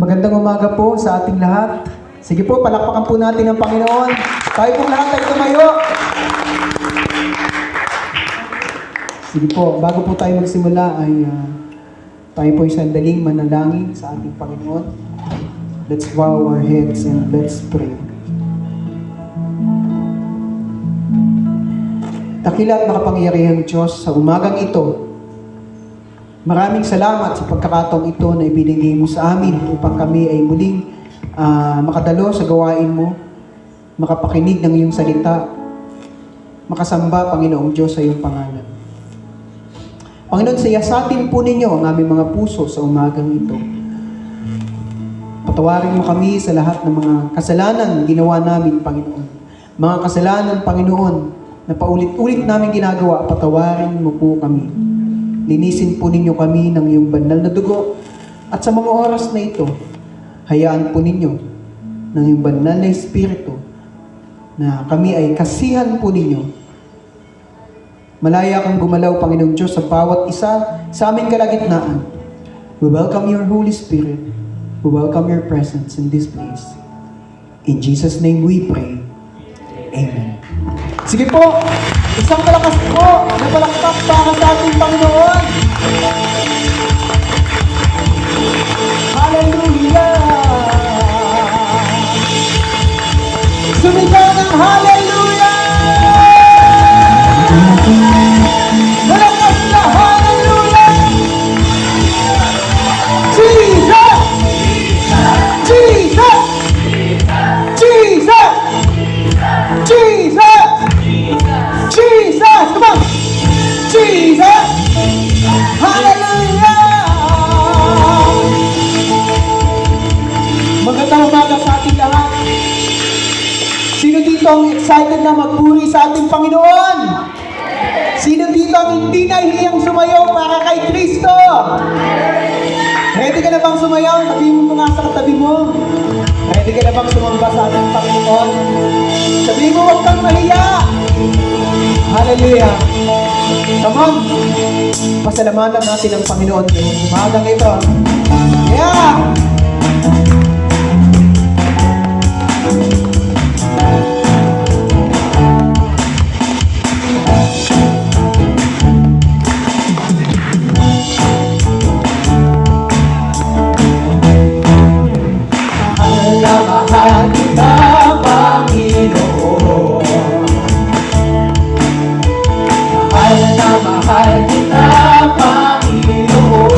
Magandang umaga po sa ating lahat. Sige po, palakpakan po natin ang Panginoon. Tayo po lahat ay tumayo. Sige po, bago po tayo magsimula ay tayo po ay sandaling manalangin sa ating Panginoon. Let's bow our heads and let's pray. Dakila at makapangyarihang Diyos, sa umagang ito, maraming salamat sa pagkakataong ito na ibinigay mo sa amin upang kami ay muling makadalo sa gawain mo, makapakinig ng iyong salita, makasamba, Panginoong Diyos, sa iyong pangalan. Panginoon, siyasatin po ninyo ang aming mga puso sa umagang ito. Patawarin mo kami sa lahat ng mga kasalanan ginawa namin, Panginoon. Mga kasalanan, Panginoon, na paulit-ulit namin ginagawa, patawarin mo po kami. Linisin po ninyo kami ng iyong banal na dugo. At sa mga oras na ito, hayaan po ninyo ng iyong banal na Espiritu na kami ay kasihan po ninyo. Malaya kang gumalaw, Panginoong Diyos, sa bawat isa sa aming kalagitnaan. We welcome your Holy Spirit. We welcome your presence in this place. In Jesus' name we pray. Amen. Sige po, isang palakas po na palakpak para sa ating Panginoon. Hallelujah! Sumigaw ng hallelujah! Malakas na hallelujah! Jesus! Jesus! Jesus! Jesus! Jesus! Come on! Jesus! Hallelujah! Magandang umaga sa ating lahat. Sino dito ang excited na magpuri sa ating Panginoon? Sino dito ang hindi nahihiyang sumayaw para kay Kristo? Ready ka na bang sumayaw? Sabihin mo nga sa katabi mo. Ready ka na bang sumamba sa ating Panginoon? Sabihin mo, huwag kang mahiya. Hallelujah. Come on. Pasalamatan natin ang Panginoon ngayong umagang ito. Yeah! Mahal kita, Panginoon. Mahal na mahal kita, Panginoon.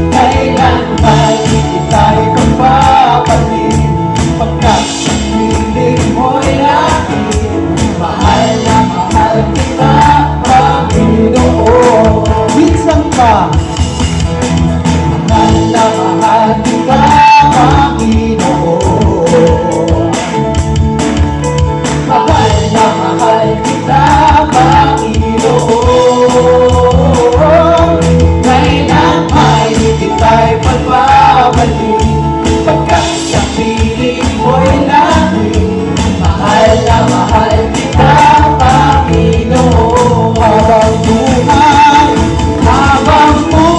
Kailan ba hindi tayo magpapalit? Pagkat piling mo'y langit. Mahal na mahal kita, Panginoon. Minsan pa, mahal na mahal kita, Panginoon. Mahal na mahal kita, Panginoon. Kailan ay hindi tayo magbabalik? Pagkat sa piling mo'y langit. Mahal na mahal kita, Panginoon. Habang buhay, habang buhay,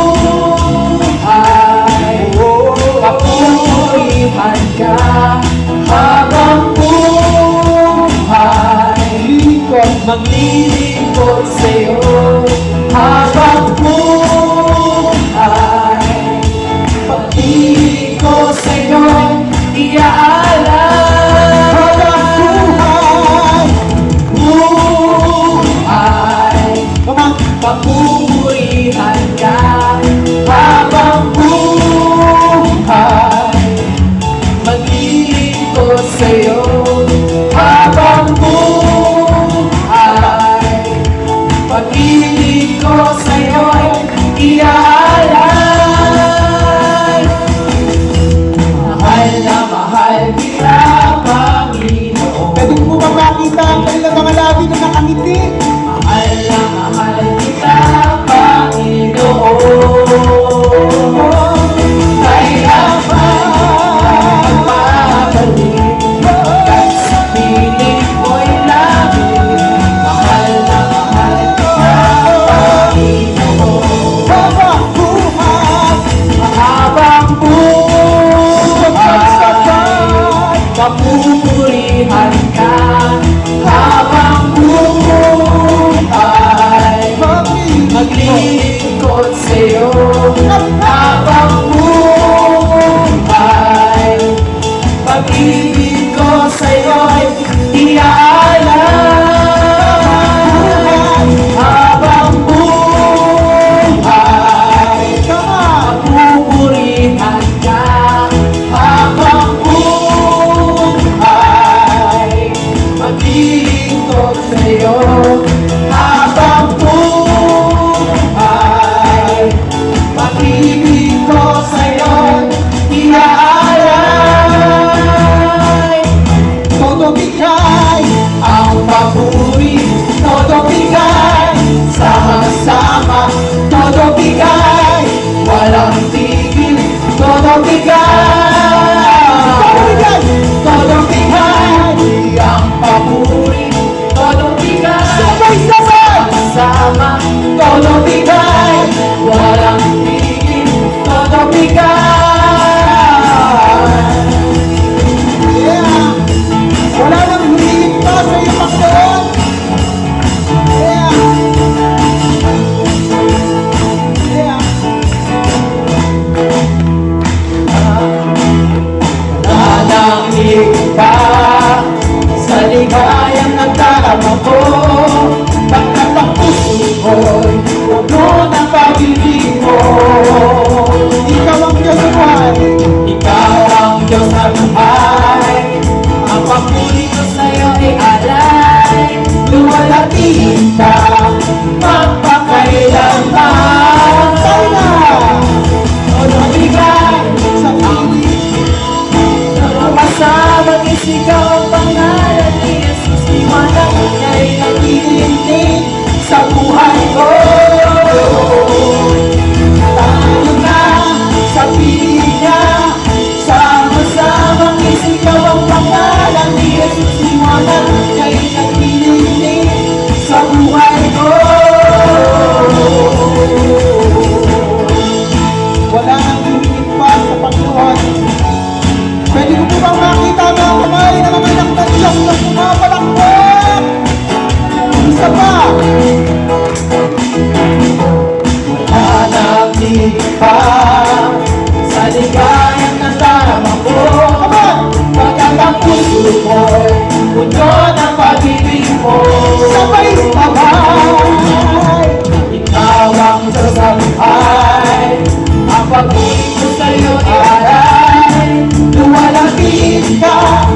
maglilingkod sa'yo habang buhay. Pag-ibig ko sa'yo'y iaalay habang buhay. Pupurihan ka habang buhay. Maglilingkod sa'yo habang buhay. Pag-ibig ko sa'yo'y iaalay. Todo bigay ang papuri, todo bigay sama-sama, todo bigay walang tigil, todo bigay, todo bigay ang papuri, todo bigay sama-sama, todo bigay walang tigil, todo bigay. Yeah. Wala nang humilit pa sa iyo, Panginoon. Yeah. Yeah. Nanangig ka sa ligayang nagdarama ko, pagkat ang puso ko'y puno ng pag-ibig mo. Ikaw ang Diyos ng buhay. Ikaw ang Diyos na buhay, ang papuri ko sa'yo ay alay. Luwalhatiin ka magpakailanman. Tayo na. Todo bigay Sa piling. kasama isigaw ang pangalan ni Jesus, liwanag niya'y naglilingling sa buhay ko. Tayo na sa piling niya, sama-samang isigaw ang pangalan ni Jesus, liwanag niya'y naglilingling sa buhay ko. Wala nang humilit pa sa Panginoon. Pwede ko po bang makita ang mga kamay na mga anak ng Diyos na pumapalakpak? Isa pa. Hanapin pa sa ligayang nadarama ko, pagkat ang puso ko'y puno ng pag-ibig mo. Sabay-sabay. Ikaw ang Diyos sa buhay, ang pag-ibig ko sa'yo ialay. Luwalhatiin ka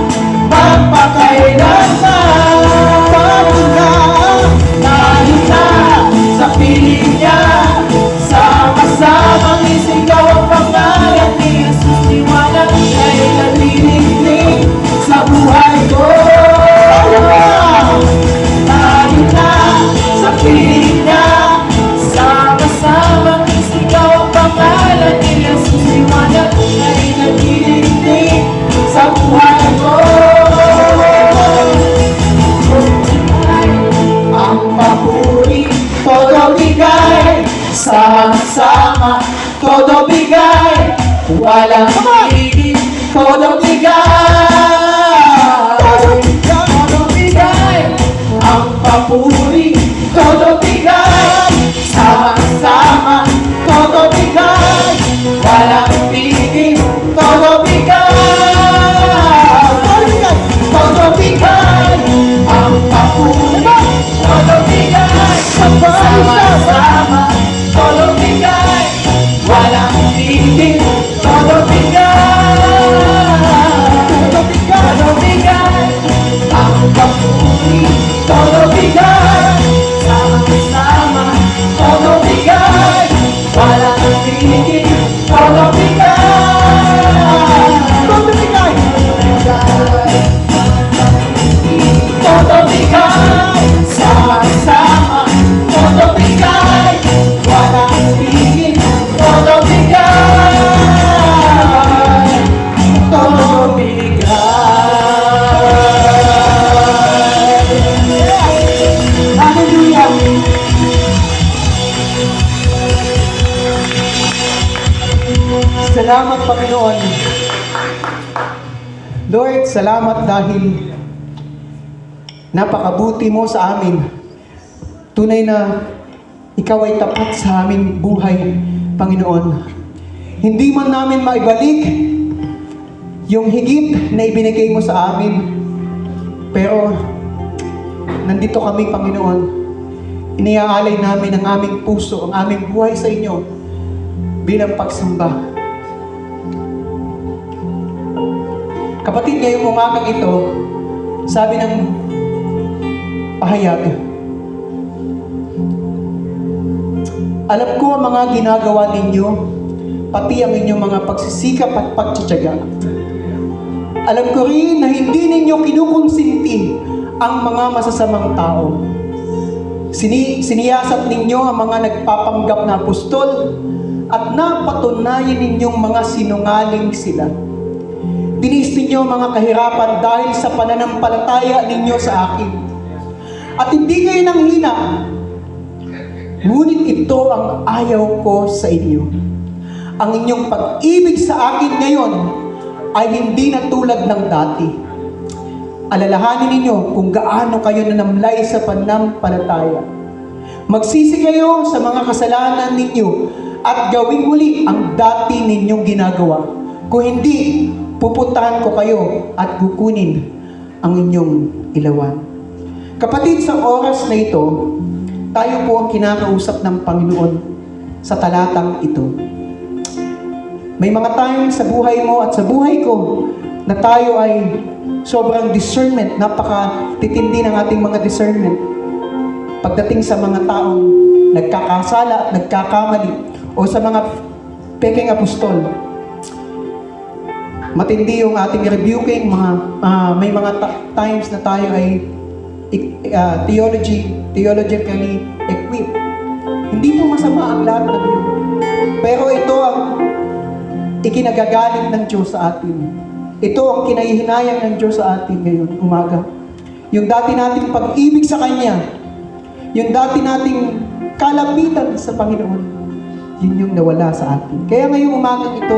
magpakailanman. Tayo na sa piling niya, sama-samang isigaw ang pangalan ni Jesus, liwanag niya'y naglilingling sa buhay ko. Tayo na sa piling niya, sama-samang isigaw ang pangalan ni Jesus, liwanag niya'y naglilingling sa buhay ko. Ang papuri, todo bigay, sama-sama, todo bigay, walang tigil, todo bigay, todo bigay, ang papuri, todo bigay, sama-sama, todo bigay, walang tigil, todo bigay, todo bigay, ang papuri, todo bigay, sama-sama, todo bigay, walang tigil, todo bigay, todo bigay, ang papuri, todo bigay, sama-sama, todo bigay, walang tigil, todo bigay, todo bigay, todo bigay, sama-sama, todo bigay, walang tigil, todo bigay, todo bigay. Hallelujah. Salamat, Panginoon. Lord, salamat dahil napakabuti mo sa amin. Tunay na Ikaw ay tapat sa aming buhay, Panginoon. Hindi man namin maibalik yung higit na ibinigay mo sa amin. Pero, nandito kami, Panginoon. Iniaalay namin ang aming puso, ang aming buhay sa inyo bilang pagsamba. Kapatid, ngayong umagang ito, sabi ng pahayag, alam ko ang mga ginagawa ninyo, pati ang inyong mga pagsisikap at pagtsatsaga. Alam ko rin na hindi ninyo kinukonsinti ang mga masasamang tao. Siniyasat ninyo ang mga nagpapanggap na apostol at napatunayan ninyong mga sinungaling sila. Tiniis ninyo mga kahirapan dahil sa pananampalataya ninyo sa akin. At hindi kayo nanghina. Ngunit ito ang ayaw ko sa inyo. Ang inyong pag-ibig sa akin ngayon ay hindi na tulad ng dati. Alalahanin ninyo kung gaano kayo nanamlay sa pananampalataya. Magsisi kayo sa mga kasalanan ninyo at gawin muli ang dati ninyong ginagawa. Kung hindi, pupuntahan ko kayo at kukunin ang inyong ilawan. Kapatid, sa oras na ito, tayo po ang kinakausap ng Panginoon sa talatang ito. May mga times sa buhay mo at sa buhay ko na tayo ay sobrang discernment, napaka-titindi ng ating mga discernment pagdating sa mga taong nagkakasala at nagkakamali o sa mga peking apostol. Matindi yung ating rebuking, may mga times na tayo ay theologically equipped. Hindi po masama ang lahat ng yun. Pero ito ang ikinagagaling ng Diyos sa atin. Ito ang kinahihinayang ng Diyos sa atin ngayon, umaga. Yung dati nating pag-ibig sa Kanya, yung dati nating kalapitan sa Panginoon, yun yung nawala sa atin. Kaya ngayong umaga ito,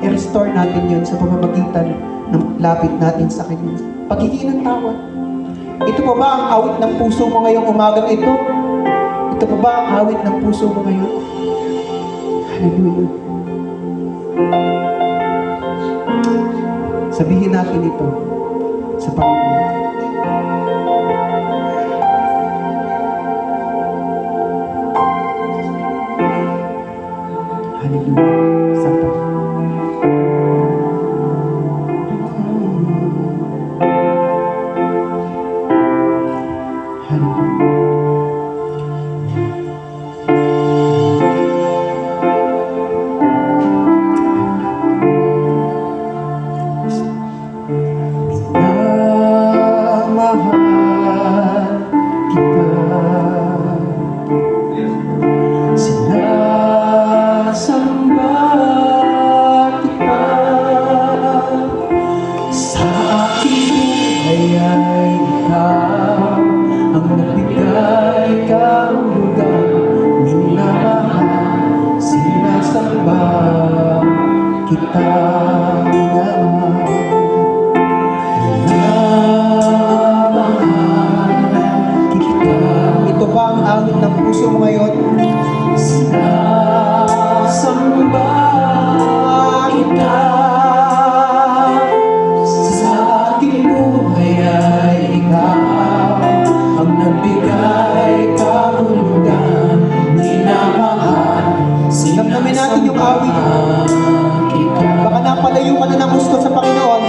i-restore natin yun sa pamamagitan ng lapit natin sa Kanya. Paghihingi ng tawad. Ito pa ba ang awit ng puso mo ngayong umagang ito? Ito pa ba ang awit ng puso mo ngayon? Hallelujah. Sabihin natin ito sa Panginoon. Hallelujah. Sa ito ba ang awit ng puso mo ngayon? Sinasamba kita. Sa aking buhay ay ikaw ang nagbigay kahulugan, minamahal. Sinamnamin natin yung awit. Baka napalayo ka na ng gusto sa Panginoon.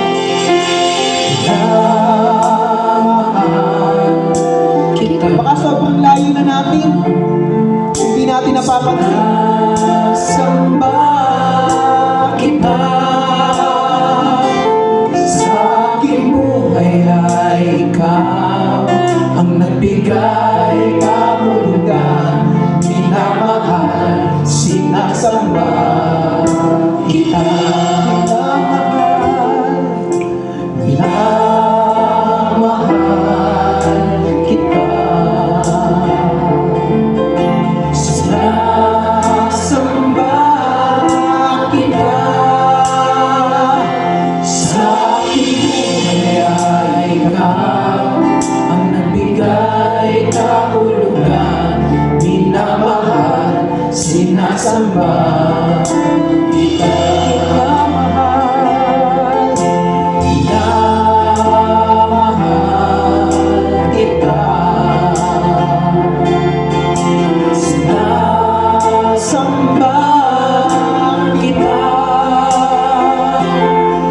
Baka sobrang layo na natin. Hindi natin napapansin. Samba kita. Sa aking buhay ay ikaw ang nagbigay kahulugan, minamahal, sinasamba kita. Samba sinasamba kita, minamahal kita, sinasamba kita.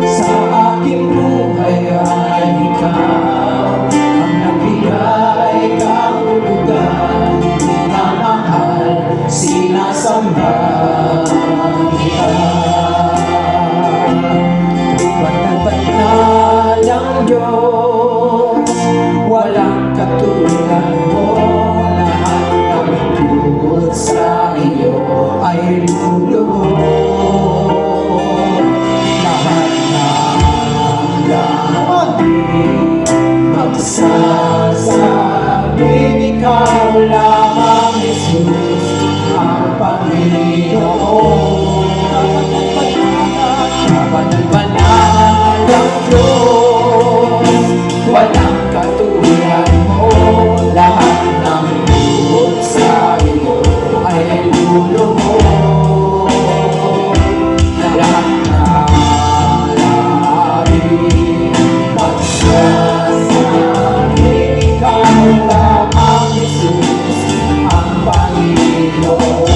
Sa aking buhay ay ikaw ang nagbigay kahulugan, minamahal, sinasamba kita. Banal ang Diyos, walang katulad mo, lahat ng tungkol sa iyo ay lulubog. Lahat ng langit magsasabing ikaw lamang, Jesus, ang Panginoon. Kabanal-banal ang Diyos, walang katulad mo, lahat ng tungkol sa iyo ay lulubog. Lahat ng langit magsasabing ikaw lamang, Jesus, ang Panginoon.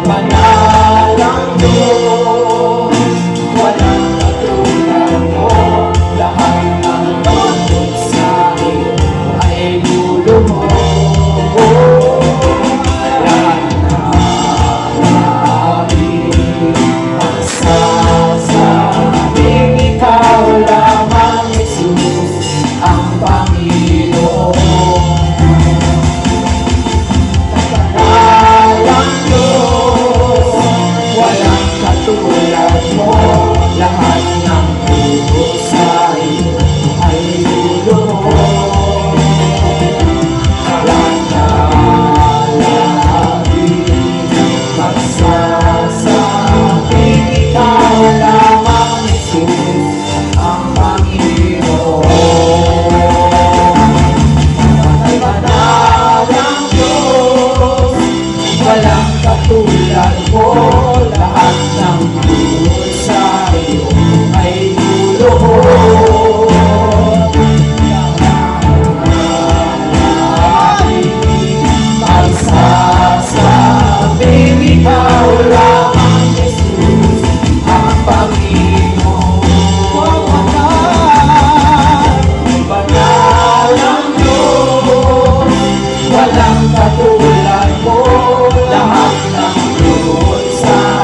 Banal ang Diyos, walang katulad mo, lahat ng tungkol sa iyo ay lulubog. Lahat ng langit magsasabing ikaw lamang, Jesus, ang Panginoon. Banal ang Diyos, walang katulad mo, lahat ng tungkol sa iyo ay lulubog. Lahat ng langit magsasabing ikaw lamang, Jesus, ang Panginoon. Banal ang Diyos, walang katulad mo, lahat ng tungkol sa iyo ay lulubog. Magsasabing ikaw lamang, Jesus, ang Panginoon. Banal ang Diyos, walang katulad mo, lahat ng tungkol sa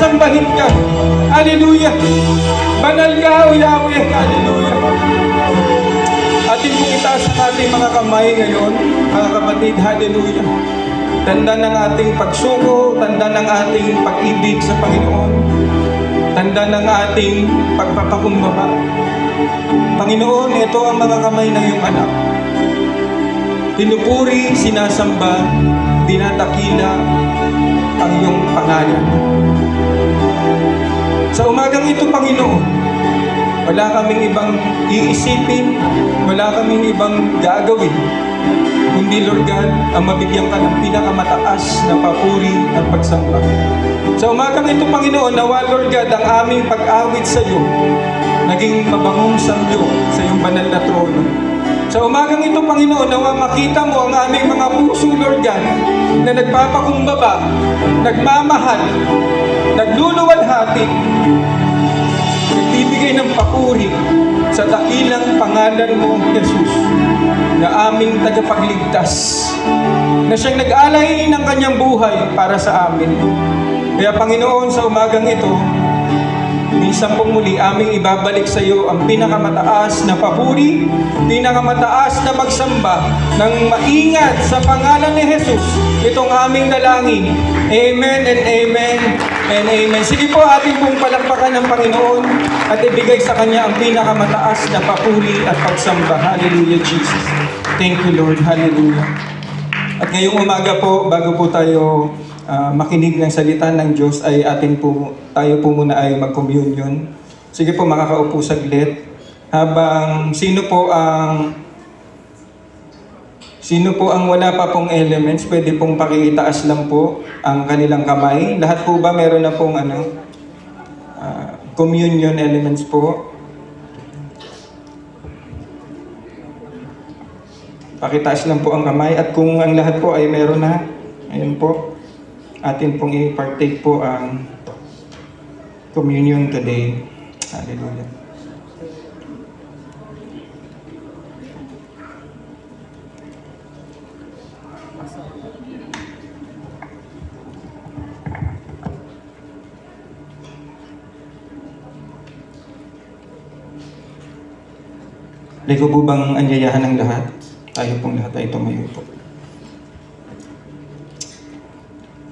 sasambahin ka. Hallelujah. Banal ka, O Yahweh. Hallelujah. Atin pong itaas ang ating mga kamay ngayon, mga kapatid. Hallelujah. Tanda ng ating pagsuko, tanda ng ating pag-ibig sa Panginoon, tanda ng ating pagpapakumbaba. Panginoon, ito ang mga kamay ng iyong anak. Pinupuri, sinasamba, dinatakila ang iyong pangalan. Sa umagang ito, Panginoon, wala kaming ibang iisipin, wala kaming ibang gagawin, kundi Lord God, ang mabigyan ka ng pinakamataas na papuri at pagsamba. Sa umagang ito, Panginoon, nawa Lord God, ang aming pag-awit sa iyo, naging mabangong samyo sa iyong banal na trono. Sa umagang ito, Panginoon, nawa makita mo ang aming mga puso, Lord God, na nagpapakumbaba, nagmamahal, nagluluwalhati, nagbibigay ng papuri sa dakilang pangalan mo, Jesus, na aming tagapagligtas, na siyang nag-alay ng kanyang buhay para sa amin. Kaya Panginoon, sa umagang ito, minsan pong muli aming ibabalik sa iyo ang pinakamataas na papuri, pinakamataas na pagsamba ng maingat sa pangalan ni Jesus. Itong aming dalangin. Amen and amen and amen. Sige po, ating pong palakpakan ng Panginoon at ibigay sa Kanya ang pinakamataas na papuri at pagsamba. Hallelujah, Jesus. Thank you, Lord. Hallelujah. At ngayong umaga po, bago po tayo makinig ng salita ng Diyos, ay tayo po muna ay mag-communion. Sige po, makakaupo saglit. Habang sino po ang wala pa pong elements, pwede pong pakitaas lang po ang kanilang kamay. Lahat po ba meron na pong communion elements po? Pakitaas lang po ang kamay. At kung ang lahat po ay meron na, ayun po, atin pong i-partake po ang communion today. Hallelujah. Ligo po bang anyayahan ng lahat? Tayo pong lahat ay tumayo po.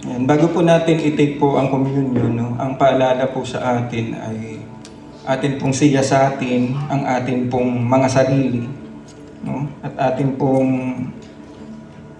Ayan, bago po natin i-take po ang communion, no, ang paalala po sa atin ay atin pong siyasatin ang atin pong mga sarili, no, at atin pong